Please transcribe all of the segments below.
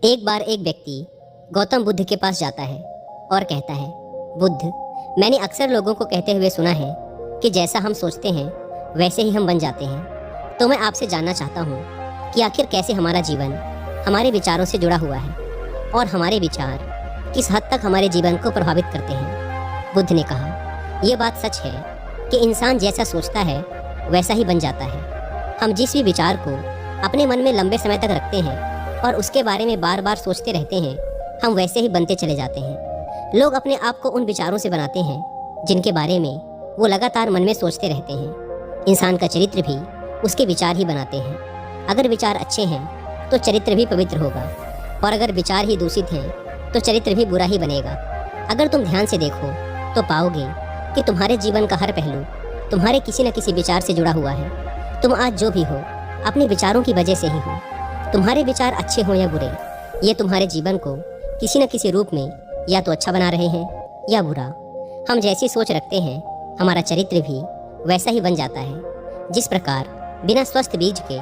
एक बार एक व्यक्ति गौतम बुद्ध के पास जाता है और कहता है, बुद्ध, मैंने अक्सर लोगों को कहते हुए सुना है कि जैसा हम सोचते हैं वैसे ही हम बन जाते हैं। तो मैं आपसे जानना चाहता हूँ कि आखिर कैसे हमारा जीवन हमारे विचारों से जुड़ा हुआ है और हमारे विचार किस हद तक हमारे जीवन को प्रभावित करते हैं। बुद्ध ने कहा, यह बात सच है कि इंसान जैसा सोचता है वैसा ही बन जाता है। हम जिस भी विचार को अपने मन में लंबे समय तक रखते हैं और उसके बारे में बार बार सोचते रहते हैं, हम वैसे ही बनते चले जाते हैं। लोग अपने आप को उन विचारों से बनाते हैं जिनके बारे में वो लगातार मन में सोचते रहते हैं। इंसान का चरित्र भी उसके विचार ही बनाते हैं। अगर विचार अच्छे हैं तो चरित्र भी पवित्र होगा, और अगर विचार ही दूषित हैं तो चरित्र भी बुरा ही बनेगा। अगर तुम ध्यान से देखो तो पाओगे कि तुम्हारे जीवन का हर पहलू तुम्हारे किसी न किसी विचार से जुड़ा हुआ है। तुम आज जो भी हो अपने विचारों की वजह से ही हो। तुम्हारे विचार अच्छे हो या बुरे, ये तुम्हारे जीवन को किसी न किसी रूप में या तो अच्छा बना रहे हैं या बुरा। हम जैसी सोच रखते हैं हमारा चरित्र भी वैसा ही बन जाता है। जिस प्रकार बिना स्वस्थ बीज के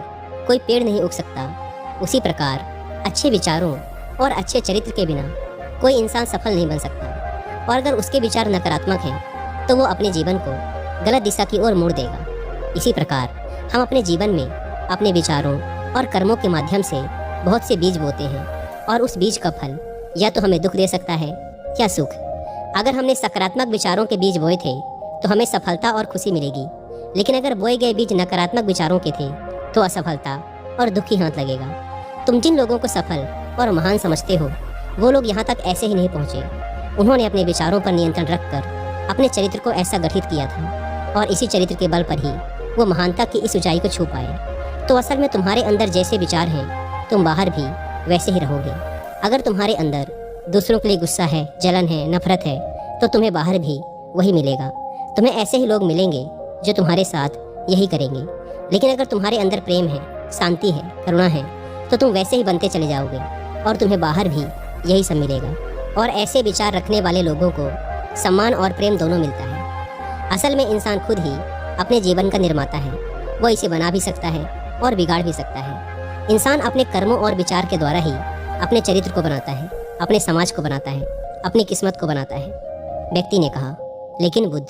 कोई पेड़ नहीं उग सकता, उसी प्रकार अच्छे विचारों और अच्छे चरित्र के बिना कोई इंसान सफल नहीं बन सकता। और अगर उसके विचार नकारात्मक हैं तो वो अपने जीवन को गलत दिशा की ओर मोड़ देगा। इसी प्रकार हम अपने जीवन में अपने विचारों और कर्मों के माध्यम से बहुत से बीज बोते हैं, और उस बीज का फल या तो हमें दुख दे सकता है या सुख। अगर हमने सकारात्मक विचारों के बीज बोए थे तो हमें सफलता और खुशी मिलेगी, लेकिन अगर बोए गए बीज नकारात्मक विचारों के थे तो असफलता और दुख ही हाथ लगेगा। तुम जिन लोगों को सफल और महान समझते हो वो लोग यहाँ तक ऐसे ही नहीं पहुँचे। उन्होंने अपने विचारों पर नियंत्रण रखकर अपने चरित्र को ऐसा गठित किया था, और इसी चरित्र के बल पर ही वो महानता की इस ऊंचाई को छू पाए। तो असल में तुम्हारे अंदर जैसे विचार हैं तुम बाहर भी वैसे ही रहोगे। अगर तुम्हारे अंदर दूसरों के लिए गुस्सा है, जलन है, नफरत है, तो तुम्हें बाहर भी वही मिलेगा। तुम्हें ऐसे ही लोग मिलेंगे जो तुम्हारे साथ यही करेंगे। लेकिन अगर तुम्हारे अंदर प्रेम है, शांति है, करुणा है, तो तुम वैसे ही बनते चले जाओगे और तुम्हें बाहर भी यही सब मिलेगा। और ऐसे विचार रखने वाले लोगों को सम्मान और प्रेम दोनों मिलता है। असल में इंसान खुद ही अपने जीवन का निर्माता है। वो इसे बना भी सकता है और बिगाड़ भी सकता है। इंसान अपने कर्मों और विचार के द्वारा ही अपने चरित्र को बनाता है, अपने समाज को बनाता है, अपनी किस्मत को बनाता है। व्यक्ति ने कहा, लेकिन बुद्ध,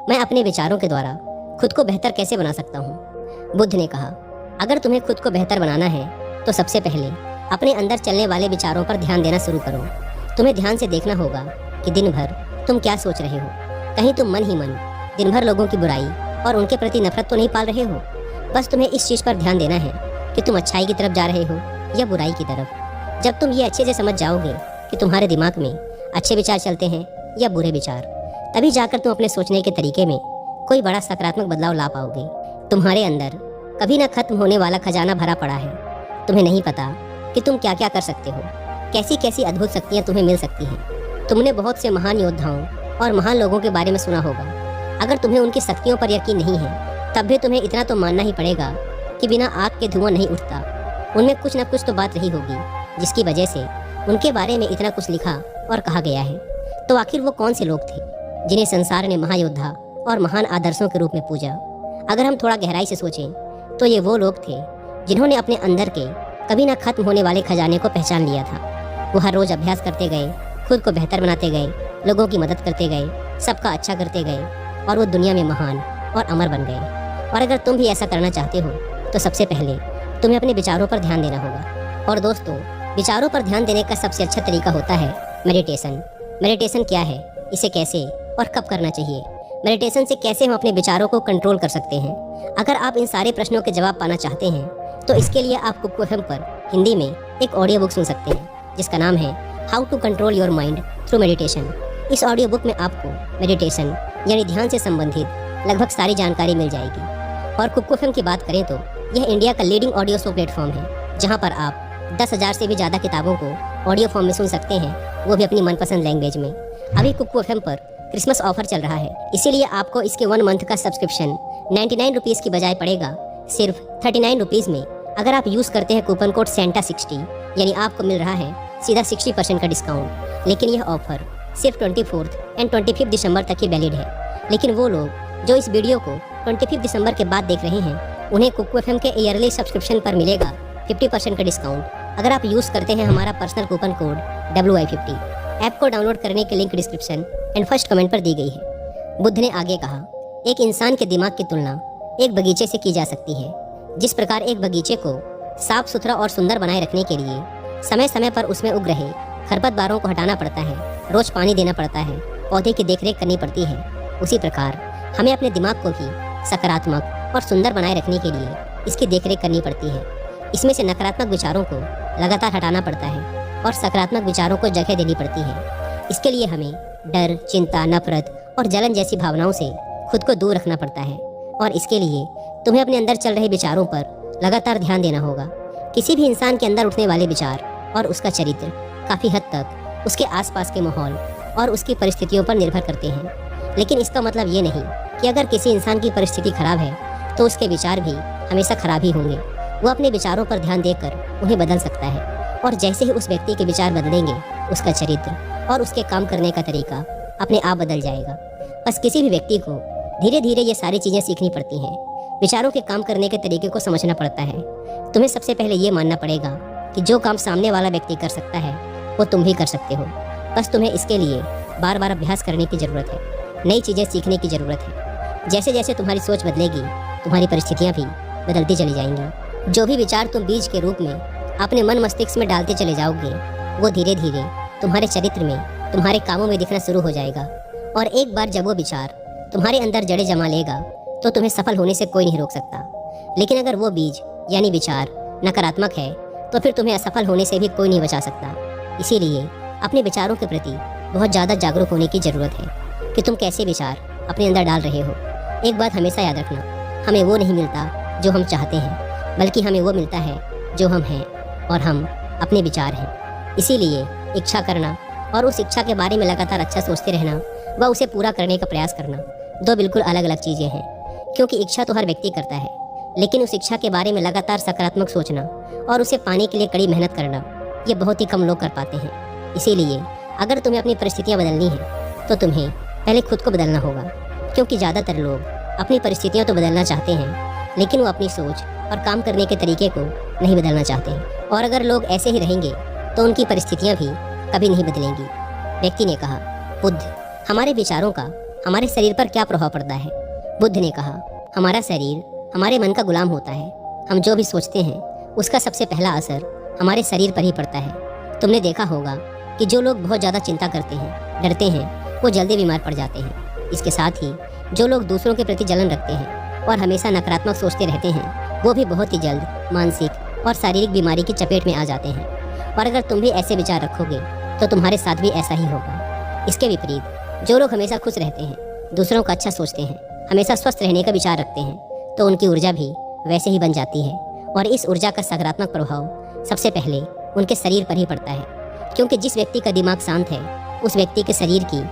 मैं अपने विचारों के द्वारा खुद को बेहतर कैसे बना सकता हूँ? बुद्ध ने कहा, अगर तुम्हें खुद को बेहतर बनाना है तो सबसे पहले अपने अंदर चलने वाले विचारों पर ध्यान देना शुरू करो। तुम्हें ध्यान से देखना होगा कि दिन भर तुम क्या सोच रहे हो। कहीं तुम मन ही मन दिन भर लोगों की बुराई और उनके प्रति नफरत तो नहीं पाल रहे हो। बस तुम्हें इस चीज़ पर ध्यान देना है कि तुम अच्छाई की तरफ जा रहे हो या बुराई की तरफ। जब तुम ये अच्छे से समझ जाओगे कि तुम्हारे दिमाग में अच्छे विचार चलते हैं या बुरे विचार, तभी जाकर तुम अपने सोचने के तरीके में कोई बड़ा सकारात्मक बदलाव ला पाओगे। तुम्हारे अंदर कभी ना खत्म होने वाला खजाना भरा पड़ा है। तुम्हें नहीं पता कि तुम क्या क्या कर सकते हो, कैसी कैसी अद्भुत शक्तियाँ तुम्हें मिल सकती हैं। तुमने बहुत से महान योद्धाओं और महान लोगों के बारे में सुना होगा। अगर तुम्हें उनकी शक्तियों पर यकीन नहीं है तब भी तुम्हें इतना तो मानना ही पड़ेगा कि बिना आग के धुआं नहीं उठता। उनमें कुछ न कुछ तो बात रही होगी जिसकी वजह से उनके बारे में इतना कुछ लिखा और कहा गया है। तो आखिर वो कौन से लोग थे जिन्हें संसार ने महायोद्धा और महान आदर्शों के रूप में पूजा? अगर हम थोड़ा गहराई से सोचें तो ये वो लोग थे जिन्होंने अपने अंदर के कभी ना खत्म होने वाले खजाने को पहचान लिया था। वो हर रोज अभ्यास करते गए, खुद को बेहतर बनाते गए, लोगों की मदद करते गए, सबका अच्छा करते गए, और वो दुनिया में महान और अमर बन गए। और अगर तुम भी ऐसा करना चाहते हो तो सबसे पहले तुम्हें अपने विचारों पर ध्यान देना होगा। और दोस्तों, विचारों पर ध्यान देने का सबसे अच्छा तरीका होता है मेडिटेशन। मेडिटेशन क्या है, इसे कैसे और कब करना चाहिए, मेडिटेशन से कैसे हम अपने विचारों को कंट्रोल कर सकते हैं? अगर आप इन सारे प्रश्नों के जवाब पाना चाहते हैं तो इसके लिए आप कुक्कू एफएम पर हिंदी में एक ऑडियो बुक सुन सकते हैं जिसका नाम है how to control your mind through meditation. इस ऑडियो बुक में आपको मेडिटेशन यानी ध्यान से संबंधित लगभग सारी जानकारी मिल जाएगी। और कुक्कू एफएम की बात करें तो यह इंडिया का लीडिंग ऑडियो शो प्लेटफॉर्म है जहां पर आप 10,000 से भी ज़्यादा किताबों को ऑडियो फॉर्म में सुन सकते हैं, वो भी अपनी मनपसंद लैंग्वेज में। अभी कुक्कू एफएम पर क्रिसमस ऑफर चल रहा है, इसीलिए आपको इसके 1 मंथ का सब्सक्रिप्शन 99 रुपीज़ की बजाय पड़ेगा सिर्फ 39 रुपीज़ में। अगर आप यूज़ करते हैं कूपन कोड सेंटा60, यानी आपको मिल रहा है सीधा 60% का डिस्काउंट। लेकिन यह ऑफर सिर्फ 24 एंड 25 दिसंबर तक ही वैलिड है। लेकिन वो लोग जो इस वीडियो को 25 दिसंबर के बाद देख रहे हैं उन्हें कुक्कू एफएम के ईयरली सब्सक्रिप्शन पर मिलेगा 50% का डिस्काउंट। अगर आप यूज़ करते हैं हमारा personal coupon code WI50। App को डाउनलोड करने की link description and first comment पर दी गई है। बुद्ध ने आगे कहा, एक इंसान के दिमाग की तुलना एक बगीचे से की जा सकती है। जिस प्रकार एक बगीचे को साफ सुथरा और सुंदर बनाए रखने के लिए समय समय पर उसमें उग रहे खरपतवारों को हटाना पड़ता है, रोज पानी देना पड़ता है, पौधे की देखरेख करनी पड़ती है, उसी प्रकार हमें अपने दिमाग को भी सकारात्मक और सुंदर बनाए रखने के लिए इसकी देखरेख करनी पड़ती है। इसमें से नकारात्मक विचारों को लगातार हटाना पड़ता है और सकारात्मक विचारों को जगह देनी पड़ती है। इसके लिए हमें डर, चिंता, नफरत और जलन जैसी भावनाओं से खुद को दूर रखना पड़ता है। और इसके लिए तुम्हें अपने अंदर चल रहे विचारों पर लगातार ध्यान देना होगा। किसी भी इंसान के अंदर उठने वाले विचार और उसका चरित्र काफ़ी हद तक उसके आसपास के माहौल और उसकी परिस्थितियों पर निर्भर करते हैं। लेकिन इसका मतलब ये नहीं कि अगर किसी इंसान की परिस्थिति खराब है तो उसके विचार भी हमेशा खराब ही होंगे। वो अपने विचारों पर ध्यान देकर उन्हें बदल सकता है और जैसे ही उस व्यक्ति के विचार बदलेंगे उसका चरित्र और उसके काम करने का तरीका अपने आप बदल जाएगा। बस किसी भी व्यक्ति को धीरे धीरे ये सारी चीज़ें सीखनी पड़ती हैं। विचारों के काम करने के तरीके को समझना पड़ता है। तुम्हें सबसे पहले ये मानना पड़ेगा कि जो काम सामने वाला व्यक्ति कर सकता है वो तुम भी कर सकते हो। बस तुम्हें इसके लिए बार बार अभ्यास करने की ज़रूरत है, नई चीज़ें सीखने की ज़रूरत है। जैसे जैसे तुम्हारी सोच बदलेगी तुम्हारी परिस्थितियाँ भी बदलती चली जाएंगी। जो भी विचार तुम बीज के रूप में अपने मन मस्तिष्क में डालते चले जाओगे वो धीरे धीरे तुम्हारे चरित्र में, तुम्हारे कामों में दिखना शुरू हो जाएगा। और एक बार जब वो विचार तुम्हारे अंदर जड़ें जमा लेगा तो तुम्हें सफल होने से कोई नहीं रोक सकता। लेकिन अगर वो बीज यानी विचार नकारात्मक है तो फिर तुम्हें असफल होने से भी कोई नहीं बचा सकता। इसीलिए अपने विचारों के प्रति बहुत ज़्यादा जागरूक होने की ज़रूरत है कि तुम कैसे विचार अपने अंदर डाल रहे हो। एक बात हमेशा याद रखना, हमें वो नहीं मिलता जो हम चाहते हैं, बल्कि हमें वो मिलता है जो हम हैं और हम अपने विचार हैं। इसीलिए इच्छा करना और उस इच्छा के बारे में लगातार अच्छा सोचते रहना व उसे पूरा करने का प्रयास करना दो बिल्कुल अलग अलग चीज़ें हैं। क्योंकि इच्छा तो हर व्यक्ति करता है, लेकिन उस इच्छा के बारे में लगातार सकारात्मक सोचना और उसे पाने के लिए कड़ी मेहनत करना ये बहुत ही कम लोग कर पाते हैं। इसीलिए अगर तुम्हें अपनी परिस्थितियाँ बदलनी हैं तो तुम्हें पहले खुद को बदलना होगा। क्योंकि ज़्यादातर लोग अपनी परिस्थितियाँ तो बदलना चाहते हैं लेकिन वो अपनी सोच और काम करने के तरीके को नहीं बदलना चाहते हैं। और अगर लोग ऐसे ही रहेंगे तो उनकी परिस्थितियाँ भी कभी नहीं बदलेंगी। व्यक्ति ने कहा, बुद्ध, हमारे विचारों का हमारे शरीर पर क्या प्रभाव पड़ता है? बुद्ध ने कहा, हमारा शरीर हमारे मन का गुलाम होता है। हम जो भी सोचते हैं उसका सबसे पहला असर हमारे शरीर पर ही पड़ता है। तुमने देखा होगा कि जो लोग बहुत ज़्यादा चिंता करते हैं, डरते हैं, वो जल्दी बीमार पड़ जाते हैं। इसके साथ ही जो लोग दूसरों के प्रति जलन रखते हैं और हमेशा नकारात्मक सोचते रहते हैं वो भी बहुत ही जल्द मानसिक और शारीरिक बीमारी की चपेट में आ जाते हैं। और अगर तुम भी ऐसे विचार रखोगे तो तुम्हारे साथ भी ऐसा ही होगा। इसके विपरीत जो लोग हमेशा खुश रहते हैं, दूसरों का अच्छा सोचते हैं, हमेशा स्वस्थ रहने का विचार रखते हैं तो उनकी ऊर्जा भी वैसे ही बन जाती है। और इस ऊर्जा का सकारात्मक प्रभाव सबसे पहले उनके शरीर पर ही पड़ता है। क्योंकि जिस व्यक्ति का दिमाग शांत है उस व्यक्ति के शरीर की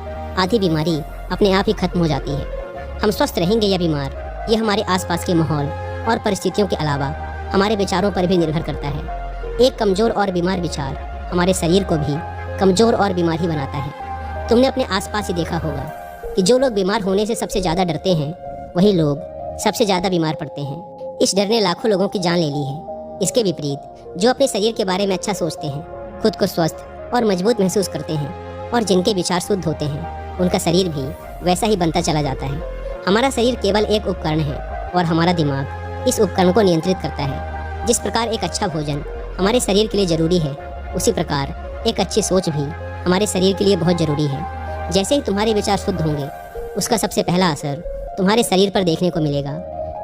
आधी बीमारी अपने आप ही खत्म हो जाती है। हम स्वस्थ रहेंगे या बीमार ये हमारे आसपास के माहौल और परिस्थितियों के अलावा हमारे विचारों पर भी निर्भर करता है। एक कमज़ोर और बीमार विचार हमारे शरीर को भी कमज़ोर और बीमार ही बनाता है। तुमने अपने आसपास ही देखा होगा कि जो लोग बीमार होने से सबसे ज़्यादा डरते हैं वही लोग सबसे ज़्यादा बीमार पड़ते हैं। इस डर ने लाखों लोगों की जान ले ली है। इसके विपरीत जो अपने शरीर के बारे में अच्छा सोचते हैं, खुद को स्वस्थ और मजबूत महसूस करते हैं और जिनके विचार शुद्ध होते हैं उनका शरीर भी वैसा ही बनता चला जाता है। हमारा शरीर केवल एक उपकरण है और हमारा दिमाग इस उपकरण को नियंत्रित करता है। जिस प्रकार एक अच्छा भोजन हमारे शरीर के लिए ज़रूरी है उसी प्रकार एक अच्छी सोच भी हमारे शरीर के लिए बहुत ज़रूरी है। जैसे ही तुम्हारे विचार शुद्ध होंगे उसका सबसे पहला असर तुम्हारे शरीर पर देखने को मिलेगा।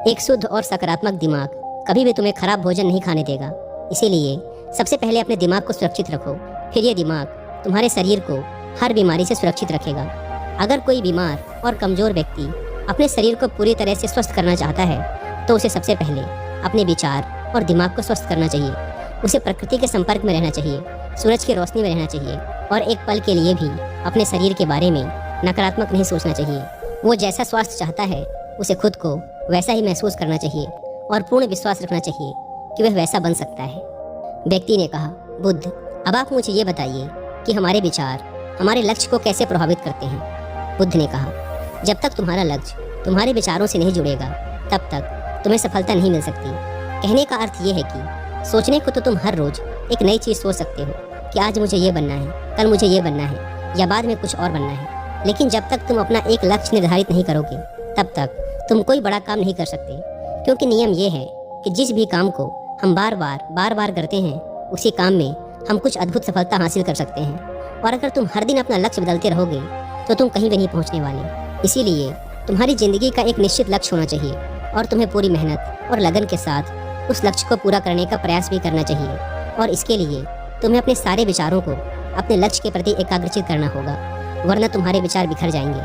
एक शुद्ध और सकारात्मक दिमाग कभी भी तुम्हें खराब भोजन नहीं खाने देगा। इसीलिए सबसे पहले अपने दिमाग को सुरक्षित रखो, फिर ये दिमाग तुम्हारे शरीर को हर बीमारी से सुरक्षित रखेगा। अगर कोई बीमार और कमज़ोर व्यक्ति अपने शरीर को पूरी तरह से स्वस्थ करना चाहता है तो उसे सबसे पहले अपने विचार और दिमाग को स्वस्थ करना चाहिए। उसे प्रकृति के संपर्क में रहना चाहिए, सूरज की रोशनी में रहना चाहिए और एक पल के लिए भी अपने शरीर के बारे में नकारात्मक नहीं सोचना चाहिए। वो जैसा स्वास्थ्य चाहता है उसे खुद को वैसा ही महसूस करना चाहिए और पूर्ण विश्वास रखना चाहिए कि वह वैसा बन सकता है। व्यक्ति ने कहा, बुद्ध, अब आप मुझे ये बताइए कि हमारे विचार हमारे लक्ष्य को कैसे प्रभावित करते हैं? बुद्ध ने कहा, जब तक तुम्हारा लक्ष्य तुम्हारे विचारों से नहीं जुड़ेगा तब तक तुम्हें सफलता नहीं मिल सकती। कहने का अर्थ ये है कि सोचने को तो तुम हर रोज एक नई चीज़ सोच सकते हो कि आज मुझे ये बनना है, कल मुझे ये बनना है या बाद में कुछ और बनना है। लेकिन जब तक तुम अपना एक लक्ष्य निर्धारित नहीं करोगे तब तक तुम कोई बड़ा काम नहीं कर सकते, क्योंकि नियम ये है कि जिस भी काम को हम बार बार करते हैं उसी काम में हम कुछ अद्भुत सफलता हासिल कर सकते हैं। और अगर तुम हर दिन अपना लक्ष्य बदलते रहोगे तो तुम कहीं भी नहीं पहुंचने वाले। इसीलिए तुम्हारी ज़िंदगी का एक निश्चित लक्ष्य होना चाहिए और तुम्हें पूरी मेहनत और लगन के साथ उस लक्ष्य को पूरा करने का प्रयास भी करना चाहिए। और इसके लिए तुम्हें अपने सारे विचारों को अपने लक्ष्य के प्रति एकाग्रचित करना होगा, वरना तुम्हारे विचार बिखर जाएंगे।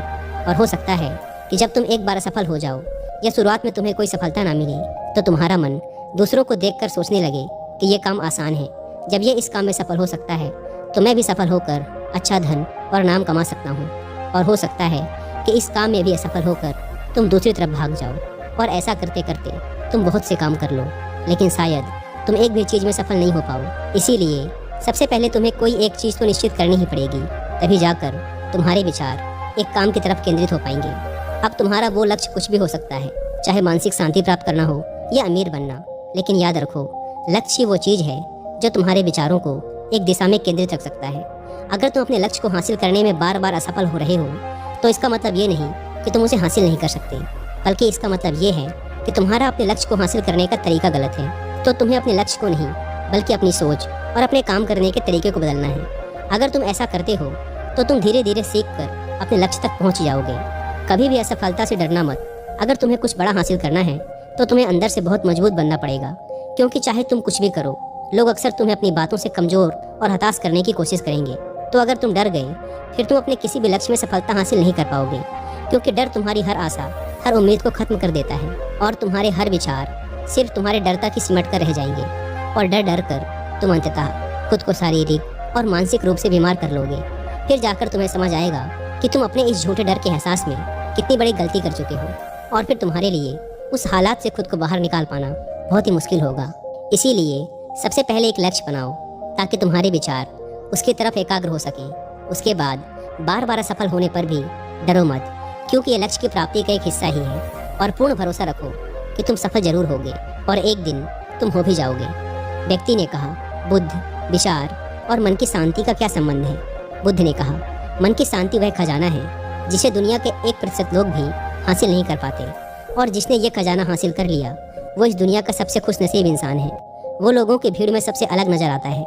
और हो सकता है कि जब तुम एक बार असफल हो जाओ या शुरुआत में तुम्हें कोई सफलता ना मिले तो तुम्हारा मन दूसरों को देखकर सोचने लगे कि ये काम आसान है, जब ये इस काम में सफल हो सकता है तो मैं भी सफल होकर अच्छा धन और नाम कमा सकता हूँ। और हो सकता है कि इस काम में भी असफल होकर तुम दूसरी तरफ भाग जाओ और ऐसा करते करते तुम बहुत से काम कर लो, लेकिन शायद तुम एक भी चीज़ में सफल नहीं हो पाओ। इसीलिए सबसे पहले तुम्हें कोई एक चीज़ तो निश्चित करनी ही पड़ेगी, तभी जाकर तुम्हारे विचार एक काम की तरफ केंद्रित हो पाएंगे। अब तुम्हारा वो लक्ष्य कुछ भी हो सकता है, चाहे मानसिक शांति प्राप्त करना हो या अमीर बनना, लेकिन याद रखो लक्ष्य वो चीज़ है जो तुम्हारे विचारों को एक दिशा में केंद्रित रख सकता है। अगर तुम अपने लक्ष्य को हासिल करने में बार बार असफल हो रहे हो तो इसका मतलब ये नहीं कि तुम उसे हासिल नहीं कर सकते, बल्कि इसका मतलब ये है कि तुम्हारा अपने लक्ष्य को हासिल करने का तरीका गलत है। तो तुम्हें अपने लक्ष्य को नहीं बल्कि अपनी सोच और अपने काम करने के तरीके को बदलना है। अगर तुम ऐसा करते हो तो तुम धीरे धीरे सीख कर अपने लक्ष्य तक पहुँच जाओगे। कभी भी असफलता से डरना मत। अगर तुम्हें कुछ बड़ा हासिल करना है तो तुम्हें अंदर से बहुत मजबूत बनना पड़ेगा, क्योंकि चाहे तुम कुछ भी करो लोग अक्सर तुम्हें अपनी बातों से कमज़ोर और हताश करने की कोशिश करेंगे। तो अगर तुम डर गए फिर तुम अपने किसी भी लक्ष्य में सफलता हासिल नहीं कर पाओगे, क्योंकि डर तुम्हारी हर आशा, हर उम्मीद को खत्म कर देता है और तुम्हारे हर विचार सिर्फ तुम्हारे डर तक ही सिमट कर रह जाएंगे। और डर कर तुम अंततः खुद को शारीरिक और मानसिक रूप से बीमार कर लोगे। फिर जाकर तुम्हें समझ आएगा कि तुम अपने इस झूठे डर के एहसास में कितनी बड़ी गलती कर चुके हो, और फिर तुम्हारे लिए उस हालात से खुद को बाहर निकाल पाना बहुत ही मुश्किल होगा। इसीलिए सबसे पहले एक लक्ष्य बनाओ ताकि तुम्हारे विचार उसकी तरफ एकाग्र हो सकें। उसके बाद बार असफल होने पर भी डरो मत, क्योंकि ये लक्ष्य की प्राप्ति का एक हिस्सा ही है। और पूर्ण भरोसा रखो कि तुम सफल जरूर होगे और एक दिन तुम हो भी जाओगे। व्यक्ति ने कहा, बुद्ध, विचार और मन की शांति का क्या संबंध है? बुद्ध ने कहा, मन की शांति वह खजाना है जिसे दुनिया के 1% लोग भी हासिल नहीं कर पाते, और जिसने ये खजाना हासिल कर लिया वो इस दुनिया का सबसे खुशनसीब इंसान है। वो लोगों की भीड़ में सबसे अलग नजर आता है।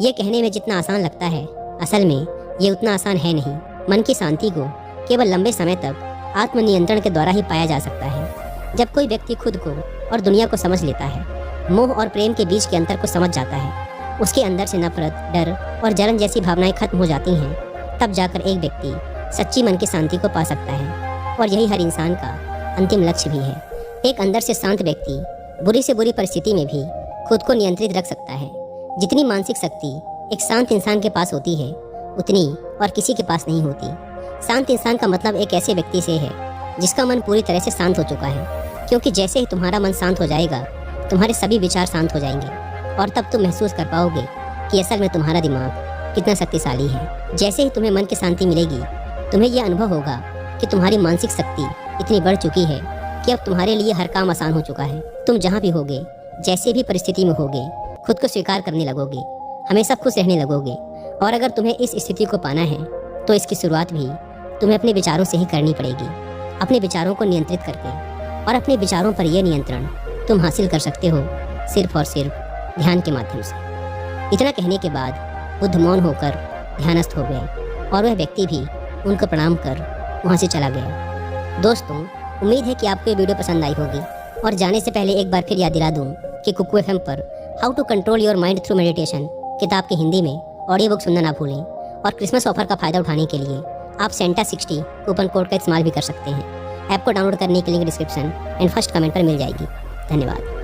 ये कहने में जितना आसान लगता है, असल में ये उतना आसान है नहीं। मन की शांति को केवल लंबे समय तक आत्मनियंत्रण के द्वारा ही पाया जा सकता है। जब कोई व्यक्ति खुद को और दुनिया को समझ लेता है, मोह और प्रेम के बीच के अंतर को समझ जाता है, उसके अंदर से नफरत, डर और जलन जैसी भावनाएं खत्म हो जाती हैं, तब जाकर एक व्यक्ति सच्ची मन की शांति को पा सकता है। और यही हर इंसान का अंतिम लक्ष्य भी है। एक अंदर से शांत व्यक्ति बुरी से बुरी परिस्थिति में भी खुद को नियंत्रित रख सकता है। जितनी मानसिक शक्ति एक शांत इंसान के पास होती है उतनी और किसी के पास नहीं होती। शांत इंसान का मतलब एक ऐसे व्यक्ति से है जिसका मन पूरी तरह से शांत हो चुका है, क्योंकि जैसे ही तुम्हारा मन शांत हो जाएगा तुम्हारे सभी विचार शांत हो जाएंगे, और तब तुम महसूस कर पाओगे कि असल में तुम्हारा दिमाग कितना शक्तिशाली है। जैसे ही तुम्हें मन की शांति मिलेगी तुम्हें यह अनुभव होगा कि तुम्हारी मानसिक शक्ति इतनी बढ़ चुकी है कि अब तुम्हारे लिए हर काम आसान हो चुका है। तुम जहाँ भी होगे, जैसे भी परिस्थिति में होगे, खुद को स्वीकार करने लगोगे, हमेशा खुश रहने लगोगे। और अगर तुम्हें इस स्थिति को पाना है तो इसकी शुरुआत भी तुम्हें अपने विचारों से ही करनी पड़ेगी। अपने विचारों को नियंत्रित करके, और अपने विचारों पर यह नियंत्रण तुम हासिल कर सकते हो सिर्फ और सिर्फ ध्यान के माध्यम से। इतना कहने के बाद बुद्ध मौन होकर ध्यानस्थ हो गए और वह व्यक्ति भी उनको प्रणाम कर वहाँ से चला गया। दोस्तों, उम्मीद है कि आपको ये वीडियो पसंद आई होगी। और जाने से पहले एक बार फिर याद दिला दूँ कि कुकू FM पर how to control your mind through meditation किताब की हिंदी में ऑडियो बुक सुनना ना भूलें। और क्रिसमस ऑफर का फ़ायदा उठाने के लिए आप सेंटा 60 कूपन कोड का इस्तेमाल भी कर सकते हैं। ऐप को डाउनलोड करने की link description and first comment पर मिल जाएगी। धन्यवाद।